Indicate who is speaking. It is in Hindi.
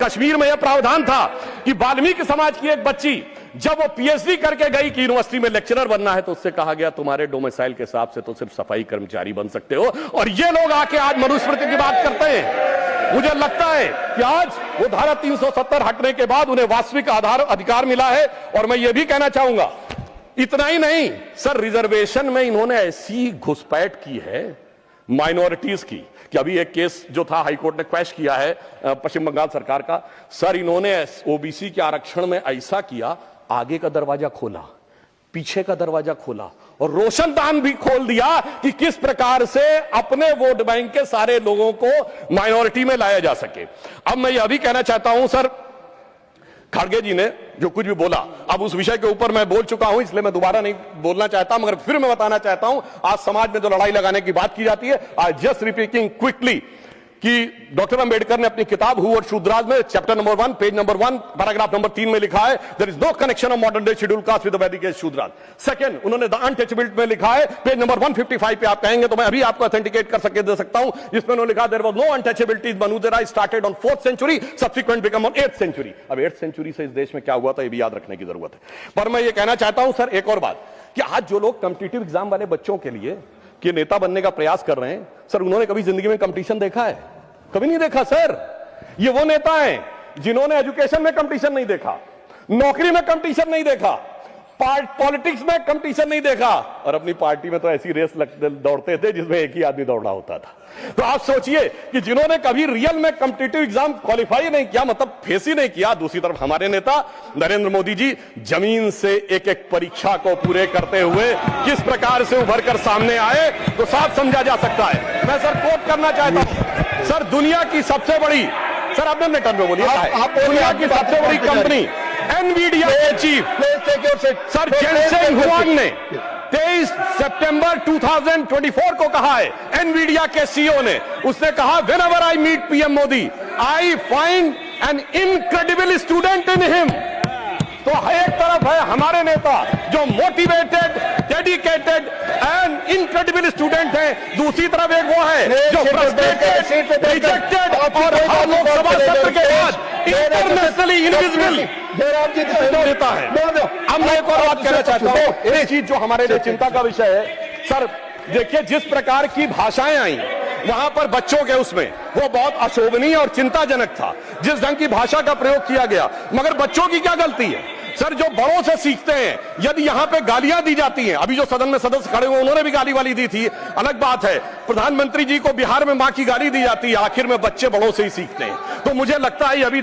Speaker 1: कश्मीर में यह प्रावधान था कि वाल्मीकि समाज की एक बच्ची जब वो पीएचडी करके गई कि यूनिवर्सिटी में लेक्चरर बनना है तो उससे कहा गया तुम्हारे डोमिसाइल के हिसाब से तो सिर्फ सफाई कर्मचारी बन सकते हो। और ये लोग आके आज मनुस्मृति की बात करते हैं। मुझे लगता है कि आज वो धारा 370 हटने के बाद उन्हें वास्तविक अधिकार मिला है। और मैं ये भी कहना चाहूंगा, इतना ही नहीं सर, रिजर्वेशन में इन्होंने ऐसी घुसपैठ की है माइनॉरिटीज की कि अभी एक केस जो था हाईकोर्ट ने क्वैश किया है पश्चिम बंगाल सरकार का। सर इन्होंने ओबीसी के आरक्षण में ऐसा किया, आगे का दरवाजा खोला, पीछे का दरवाजा खोला और रोशनदान भी खोल दिया कि किस प्रकार से अपने वोट बैंक के सारे लोगों को माइनॉरिटी में लाया जा सके। अब मैं यह भी कहना चाहता हूं सर, खड़गे जी ने जो कुछ भी बोला, अब उस विषय के ऊपर मैं बोल चुका हूं, इसलिए मैं दोबारा नहीं बोलना चाहता, मगर फिर मैं बताना चाहता हूं आज समाज में जो लड़ाई लगाने की बात की जाती है, आई जस्ट रिपीटिंग क्विकली कि डॉक्टर अंबेडकर ने अपनी किताब हु और शूद्राज में chapter number 1 page number 1 paragraph number 3 में लिखा है there is no connection of modern day schedule caste with the Vedic age Shudras. Second, उन्होंने द अनटचेबिलिटी में लिखा है पेज नंबर 155 पे, आप कहेंगे तो मैं अभी आपको ऑथेंटिकेट कर सके दे सकता हूं, जिसमें उन्होंने लिखा देयर वाज नो अनटचेबिलिटी मनुदेरा started on 4th century subsequent become on 8th century. अब 8th सेंचुरी से इस देश में क्या हुआ था ये भी याद रखने की जरूरत है। पर मैं ये कहना चाहता हूं सर एक और बात कि आज जो लोग कॉम्पिटिटिव एग्जाम वाले बच्चों के लिए कि नेता बनने का प्रयास कर रहे हैं, सर उन्होंने कभी जिंदगी में कंपटीशन देखा है? कभी नहीं देखा सर। ये वो नेता हैं जिन्होंने एजुकेशन में कंपटीशन नहीं देखा, नौकरी में कंपटीशन नहीं देखा, पॉलिटिक्स में कंपटीशन नहीं देखा, और अपनी पार्टी में तो ऐसी रेस दौड़ते थे जिसमें एक ही आदमी दौड़ा होता था। तो आप सोचिए कि जिन्होंने कभी रियल में कॉम्पिटिटिव एग्जाम क्वालिफाई नहीं किया, मतलब फेस ही नहीं किया। दूसरी तरफ हमारे नेता नरेंद्र मोदी जी जमीन से एक एक परीक्षा को पूरे करते हुए किस प्रकार से उभर कर सामने आए तो साफ समझा जा सकता है। मैं सर कोट करना चाहता हूं सर, दुनिया की सबसे बड़ी, सर आपने अपने टर्म में बोलिए, दुनिया की सबसे बड़ी कंपनी एनवीडिया के चीफ सर जेनसेन हुआंग ने 23 सितंबर 2024 को कहा है, एनवीडिया के सीईओ ने, उसने कहा whenever I meet PM Modi I find an incredible student in him. तो एक तरफ है हमारे नेता जो motivated, dedicated and incredible student है, दूसरी तरफ एक वो है जो फ्रस्ट्रेटेड, रिजेक्टेड और हर लोकसभा सत्र के बाद इंटरनेशनली इनविजिबल नेता है। अब मैं एक और बात कहना चाहता हूं, एक चीज जो हमारे लिए चिंता का विषय है सर, देखिए जिस प्रकार की भाषाएं आई वहां पर बच्चों के उसमें वो बहुत अशोभनीय और चिंताजनक था, जिस ढंग की भाषा का प्रयोग किया गया। मगर बच्चों की क्या गलती है सर, जो बड़ों से सीखते हैं। यदि यहां पे गालियां दी जाती हैं, अभी जो सदन में सदस्य खड़े हुए उन्होंने भी गाली वाली दी थी, अलग बात है। प्रधानमंत्री जी को बिहार में मां की गाली दी जाती है, आखिर में बच्चे बड़ों से ही सीखते हैं। तो मुझे लगता है अभी